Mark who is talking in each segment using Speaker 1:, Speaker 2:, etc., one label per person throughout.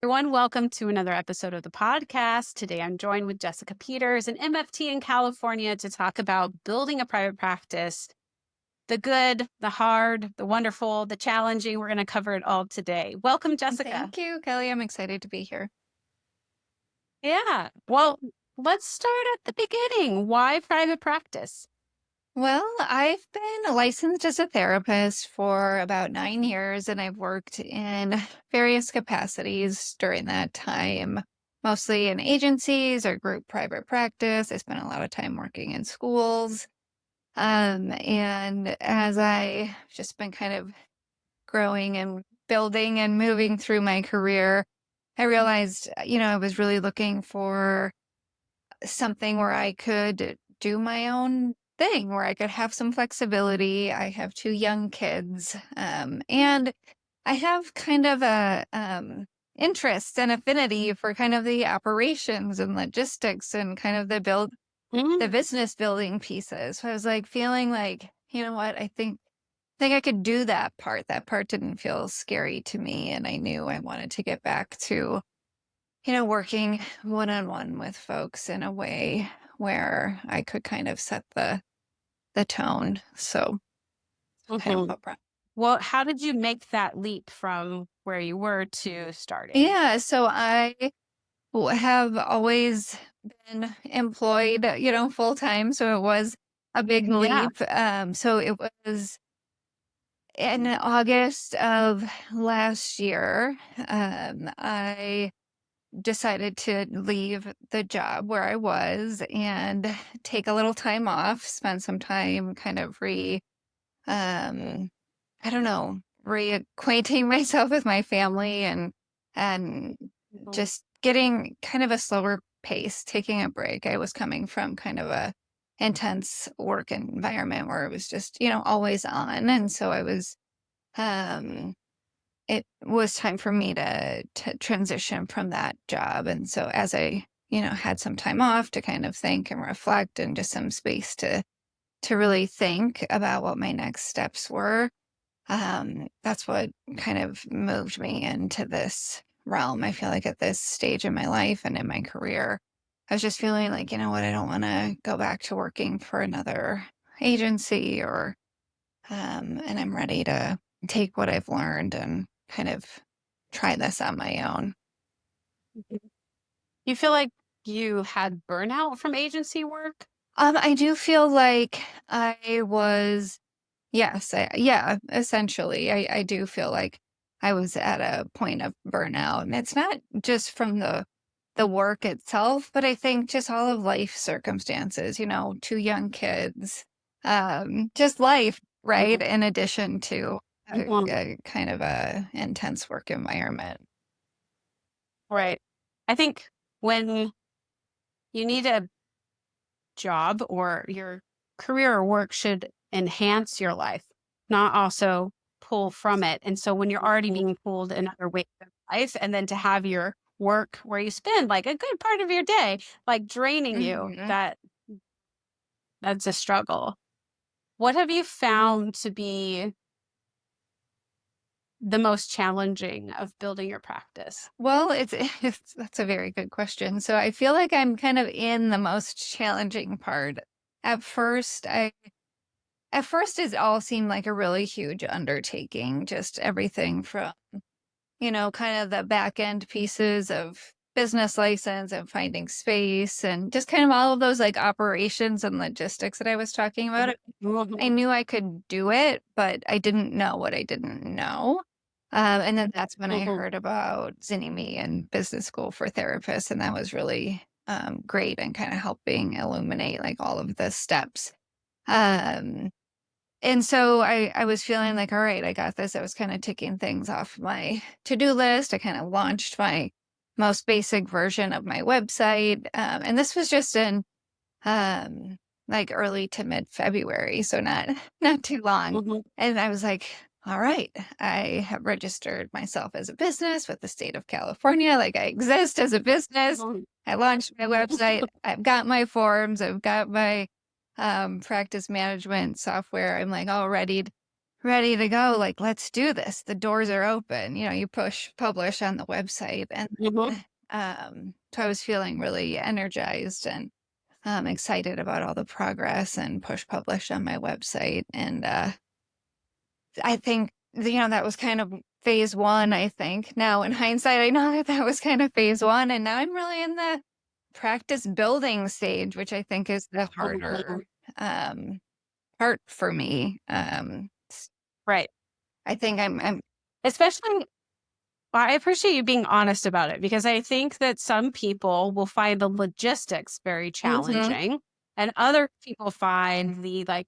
Speaker 1: Everyone, welcome to another episode of the podcast. Today I'm joined with Jessica Peters, an MFT in California, to talk about building a private practice, the good, the hard, the wonderful, the challenging. We're going to cover it all today. Welcome, Jessica.
Speaker 2: Thank you, Kelly. I'm excited to be here.
Speaker 1: Yeah. Well, let's start at the beginning. Why private practice?
Speaker 2: Well, I've been licensed as a therapist for about 9 years, and I've worked in various capacities during that time, mostly in agencies or group private practice. I spent a lot of time working in schools. And as I just been kind of growing and building and moving through my career, I realized, I was really looking for something where I could do my own thing, where I could have some flexibility. I have two young kids, and I have kind of a interest and affinity for kind of the operations and logistics and kind of the
Speaker 1: Mm.
Speaker 2: business building pieces. So I was like feeling like, you know what, I think I could do that part. That part didn't feel scary to me, and I knew I wanted to get back to working one-on-one with folks in a way where I could kind of set the tone. So kind of
Speaker 1: Mhm.
Speaker 2: what brought.
Speaker 1: Well, how did you make that leap from where you were to starting?
Speaker 2: Yeah, so I have always been employed, full time. So it was a big
Speaker 1: Yeah.
Speaker 2: leap. So it was in August of last year. I decided to leave the job where I was and take a little time off, spend some time kind of um I don't know, reacquainting myself with my family and
Speaker 1: Mhm.
Speaker 2: just getting kind of a slower pace, taking a break. I was coming from kind of a intense work environment where it was just, always on. And so um it was time for me to transition from that job. And so as I, had some time off to kind of think and reflect and just some space to really think about what my next steps were, that's what kind of moved me into this realm. I feel like at this stage in my life and in my career, I was just feeling like, you know what, I don't want to go back to working for another agency and I'm ready to take what I've learned and kind of try this on my own.
Speaker 1: You feel like you had burnout from agency work?
Speaker 2: I do feel like I was, yes, yeah, essentially, I do feel like I was at a point of burnout, and it's not just from the work itself, but I think just all of life circumstances, two young kids, just life, right?
Speaker 1: Mhm.
Speaker 2: In addition to
Speaker 1: Mhm.
Speaker 2: a kind of a intense work environment.
Speaker 1: Right. I think when you need a job or your career or work should enhance your life, not also pull from it. And so when you're already being pulled in other ways of life, and then to have your work where you spend like a good part of your day, like draining you,
Speaker 2: Mhm.
Speaker 1: that's a struggle. What have you found to be the most challenging of building your practice?
Speaker 2: Well, that's a very good question. So I feel like I'm kind of in the most challenging part. At first, I at first it all seemed like a really huge undertaking, just everything from, kind of the back end pieces of business license and finding space and just kind of all of those like operations and logistics that I was talking about. I
Speaker 1: Mhm.
Speaker 2: knew I could do it, but I didn't know what I didn't know. And then that's when I
Speaker 1: Mhm.
Speaker 2: heard about Zinni and business school for therapists, and that was really great and kind of helping illuminate like all of the steps. Um, and so I was feeling like, all right, I got this. I was kind of ticking things off my to-do list. I kind of launched my most basic version of my website. And this was just in um, like early to mid February, so not not too long.
Speaker 1: Mhm.
Speaker 2: And I was like, all right, I have registered myself as a business with the state of California. Like I exist as a business.
Speaker 1: Mhm.
Speaker 2: I launched my website. I've got my forms. I've got my practice management software. I'm like all ready ready to go, like, "Let's do this. The doors are open." You push publish on the website, and
Speaker 1: Mhm.
Speaker 2: then, so I was feeling really energized and, excited about all the progress and push publish on my website, and, I think, that was kind of phase 1, I think. Now in hindsight, I know that that was kind of phase 1, and now I'm really in the practice building stage, which I think is the
Speaker 1: Mhm.
Speaker 2: harder, part for me.
Speaker 1: Right.
Speaker 2: I think I'm
Speaker 1: Especially well, I appreciate you being honest about it because I think that some people will find the logistics very
Speaker 2: Mhm.
Speaker 1: challenging and other people find the like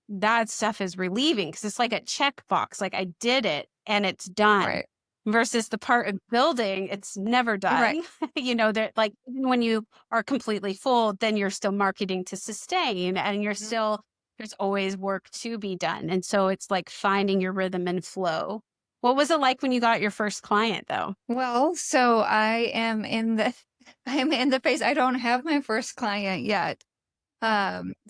Speaker 1: that stuff is relieving because it's like a checkbox. Like I did it and it's done
Speaker 2: Right.
Speaker 1: versus the part of building, it's never
Speaker 2: Right.
Speaker 1: done. That like even when you are completely full, then you're still marketing to sustain and
Speaker 2: Mhm.
Speaker 1: there's always work to be done. And so it's like finding your rhythm and flow. What was it like when you got your first client though?
Speaker 2: Well, so I am in the I'm in the phase. I don't have my first client yet. So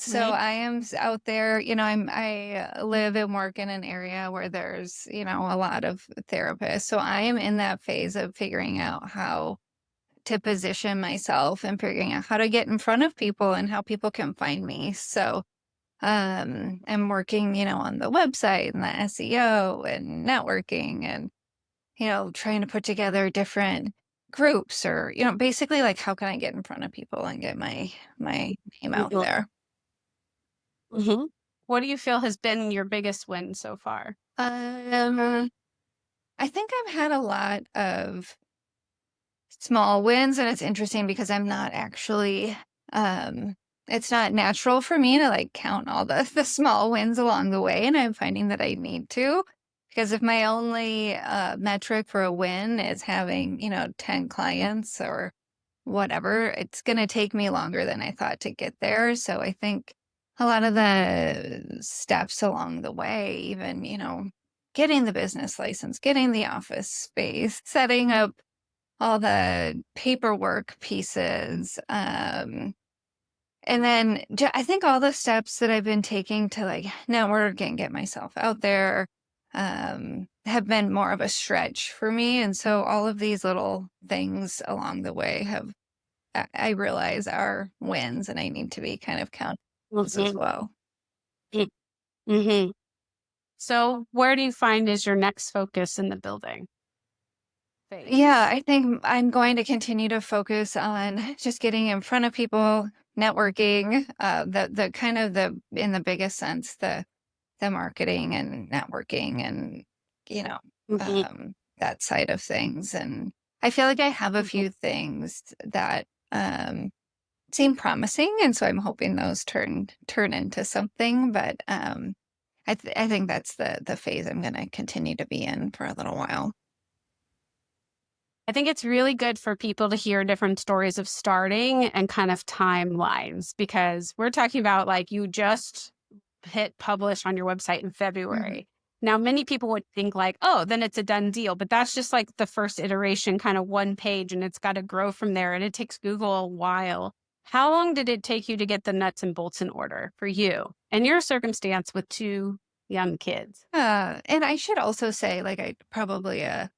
Speaker 1: Hmm.
Speaker 2: I am out there, I live and work in an area where there's, a lot of therapists. So I am in that phase of figuring out how to position myself and figuring out how to get in front of people and how people can find me. So I'm working, on the website and the SEO and networking and, trying to put together different groups or, basically like how can I get in front of people and get my name out
Speaker 1: Hmm.
Speaker 2: there.
Speaker 1: Hmm. What do you feel has been your biggest win so far?
Speaker 2: Um, I think I've had a lot of small wins, and it's interesting because I'm not actually, um, it's not natural for me to like count all the small wins along the way, and I'm finding that I need to because if my only metric for a win is having 10 clients or whatever, it's going to take me longer than I thought to get there. So I think a lot of the steps along the way, even, getting the business license, getting the office space, setting up all the paperwork pieces, and then I think all the steps that I've been taking to like network and get myself out there have been more of a stretch for me. And so all of these little things along the way have I realize are wins, and I need to be kind of counting those as
Speaker 1: Hmm.
Speaker 2: well.
Speaker 1: Hmm. So, where do you find is your next focus in the building
Speaker 2: Yeah,
Speaker 1: phase?
Speaker 2: I think I'm going to continue to focus on just getting in front of people, networking, the kind of the in the biggest sense, the marketing and networking and you know,
Speaker 1: Mhm,
Speaker 2: that side of things. And I feel like I have a
Speaker 1: mhm.
Speaker 2: few things that seem promising, and so I'm hoping those turn into something. But I think that's the phase I'm going to continue to be in for a little while.
Speaker 1: I think it's really good for people to hear different stories of starting and kind of timelines because we're talking about like you just hit publish on your website in
Speaker 2: Hmm.
Speaker 1: February. Now, many people would think like, oh, then it's a done deal, but that's just like the first iteration, kind of one page, and it's got to grow from there. And it takes Google a while. How long did it take you to get the nuts and bolts in order for you and your circumstance with two young kids?
Speaker 2: And I should also say, like, I probably a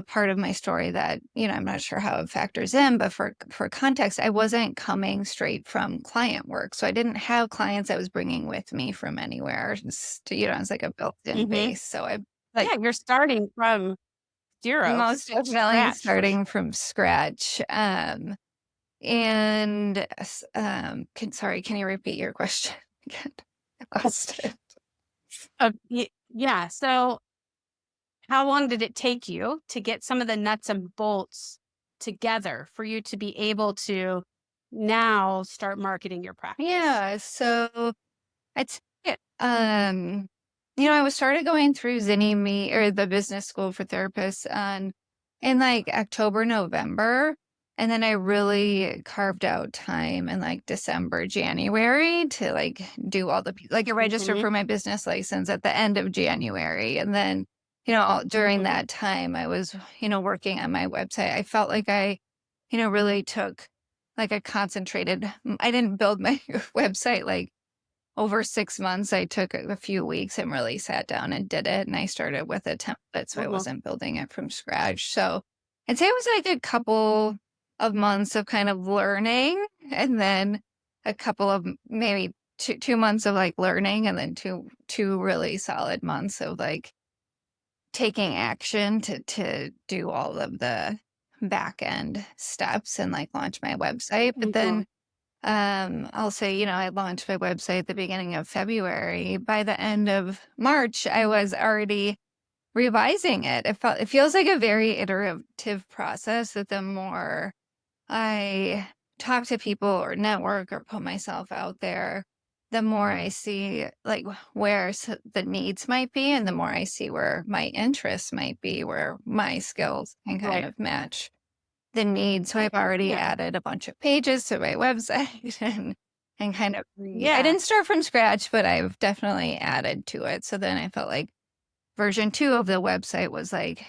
Speaker 2: part of my story that I'm not sure how it factors in, but for context, I wasn't coming straight from client work, so I didn't have clients I was bringing with me from anywhere. It's like a built-in
Speaker 1: Hmm.
Speaker 2: base. So I like
Speaker 1: Yeah, you're starting from zero,
Speaker 2: most definitely
Speaker 1: scratch for
Speaker 2: starting
Speaker 1: sure.
Speaker 2: from scratch. And sorry, can you repeat your question again? I lost it.
Speaker 1: Yeah. So, how long did it take you to get some of the nuts and bolts together for you to be able to now start marketing your practice?
Speaker 2: Yeah, so it's it. I was started going through Zinni Me or the business school for therapists on in like October, November. And then I really carved out time in like December, January to like do all the like I registered
Speaker 1: Hmm.
Speaker 2: for my business license at the end of January. And then, during
Speaker 1: Hmm.
Speaker 2: that time I was, working on my website. I felt like I, really took like a concentrated I didn't build my website like over 6 months, I took a few weeks and really sat down and did it, and I started with a template, so I
Speaker 1: Mhm.
Speaker 2: wasn't building it from scratch. So, I'd say it was, like, a couple of months of kind of learning, and then a couple of maybe 2 months of, like, learning, and then 2 really solid months of, like, taking action to do all of the back end steps and, like, launch my website. But
Speaker 1: Mhm.
Speaker 2: then I'll say, I launched my website at the beginning of February. By the end of March, I was already revising it. It feels like a very iterative process that the more I talk to people or network or put myself out there, the more I see like where the needs might be, and the more I see where my interests might be, where my skills can kind
Speaker 1: Right.
Speaker 2: of match the need. So I've already
Speaker 1: Yeah.
Speaker 2: added a bunch of pages to my website and kind of I
Speaker 1: Yeah.
Speaker 2: didn't start from scratch, but I've definitely added to it. So then I felt like version 2 of the website was like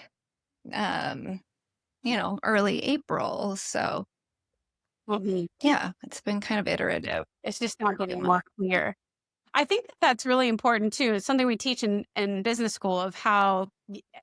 Speaker 2: um, early April. So
Speaker 1: Mhm.
Speaker 2: yeah, it's been kind of iterative.
Speaker 1: It's just not getting more clear. I think that that's really important too. It's something we teach in business school of how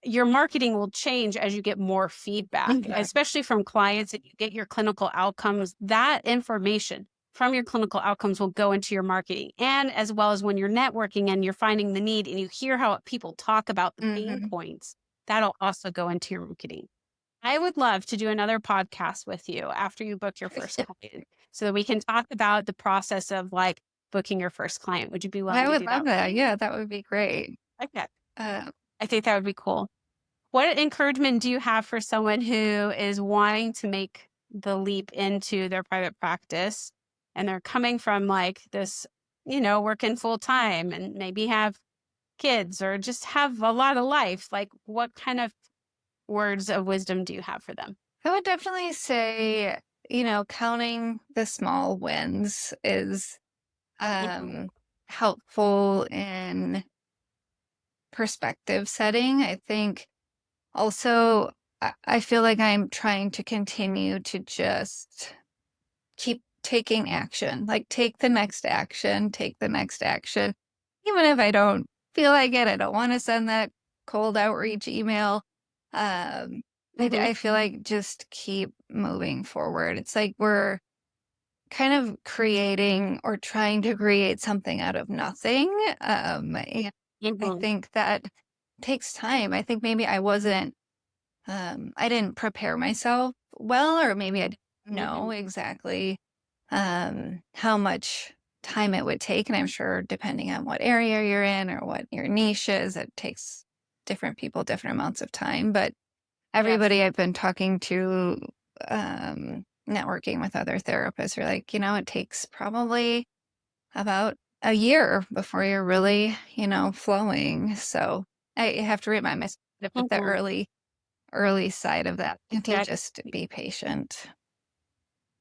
Speaker 1: your marketing will change as you get more feedback,
Speaker 2: Mhm.
Speaker 1: especially from clients and you get your clinical outcomes. That information from your clinical outcomes will go into your marketing. And as well as when you're networking and you're finding the need and you hear how people talk about the pain
Speaker 2: Mhm.
Speaker 1: points, that'll also go into your marketing. I would love to do another podcast with you after you book your first client so that we can talk about the process of like booking your first client. Would you be willing
Speaker 2: I
Speaker 1: to
Speaker 2: would
Speaker 1: do that
Speaker 2: love
Speaker 1: with
Speaker 2: that.
Speaker 1: me?
Speaker 2: Yeah, that would be great.
Speaker 1: Okay.
Speaker 2: Uh,
Speaker 1: I think that would be cool. What encouragement do you have for someone who is wanting to make the leap into their private practice and they're coming from like this, working full time and maybe have kids or just have a lot of life? Like, what kind of words of wisdom do you have for them?
Speaker 2: I would definitely say, counting the small wins is
Speaker 1: Mhm.
Speaker 2: um, helpful in perspective setting. I think also, I feel like I'm trying to continue to just keep taking action, like take the next action, take the next action. Even if I don't feel like it, I don't want to send that cold outreach email. Um,
Speaker 1: Mhm.
Speaker 2: I feel like just keep moving forward. It's like we're kind of creating or trying to create something out of nothing. And I
Speaker 1: Mhm.
Speaker 2: think that takes time. I think maybe I didn't prepare myself well, or maybe I didn't know
Speaker 1: Mhm.
Speaker 2: exactly how much time it would take. And I'm sure depending on what area you're in or what your niche is, it takes different people different amounts of time. But
Speaker 1: Yes.
Speaker 2: everybody I've been talking to, networking with other therapists are like, it takes probably about a year before you're really, flowing. So I have to remind myself with the
Speaker 1: Mhm.
Speaker 2: early side of that and to
Speaker 1: Yeah.
Speaker 2: just be patient.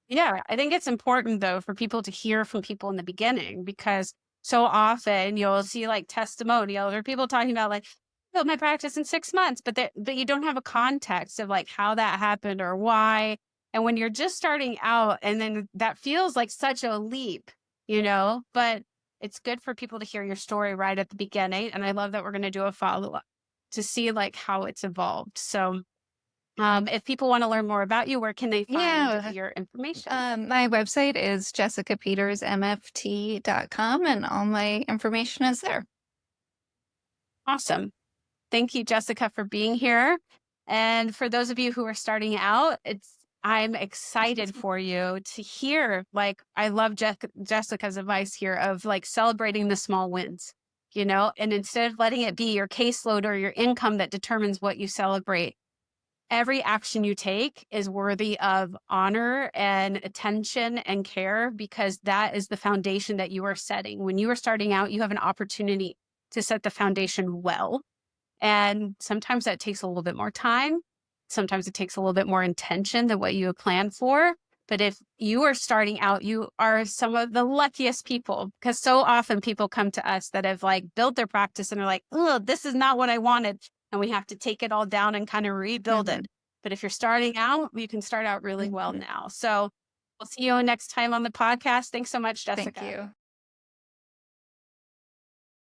Speaker 1: Yeah, I think it's important though for people to hear from people in the beginning because so often you'll see like testimonials or people talking about like built my practice in 6 months, but you don't have a context of like how that happened or why. And when you're just starting out, and then that feels like such a leap, but it's good for people to hear your story right at the beginning. And I love that we're going to do a follow up to see like how it's evolved. So if people want to learn more about you, where can they find
Speaker 2: Yeah.
Speaker 1: your information?
Speaker 2: My website is jessicapetersmft.com, and all my information is there.
Speaker 1: Awesome. Thank you, Jessica, for being here. And for those of you who are starting out, I'm excited for you to hear. Like, I love Jessica's advice here of like celebrating the small wins, and instead of letting it be your caseload or your income that determines what you celebrate, every action you take is worthy of honor and attention and care because that is the foundation that you are setting. When you are starting out, you have an opportunity to set the foundation well. And sometimes that takes a little bit more time. Sometimes it takes a little bit more intention than what you had planned for. But if you are starting out, you are some of the luckiest people because so often people come to us that have like built their practice and are like, oh, this is not what I wanted. And we have to take it all down and kind of rebuild
Speaker 2: Mhm.
Speaker 1: it. But if you're starting out, you can start out really well
Speaker 2: Mhm.
Speaker 1: now. So we'll see you next time on the podcast. Thanks so much,
Speaker 2: Thank
Speaker 1: Jessica.
Speaker 2: you.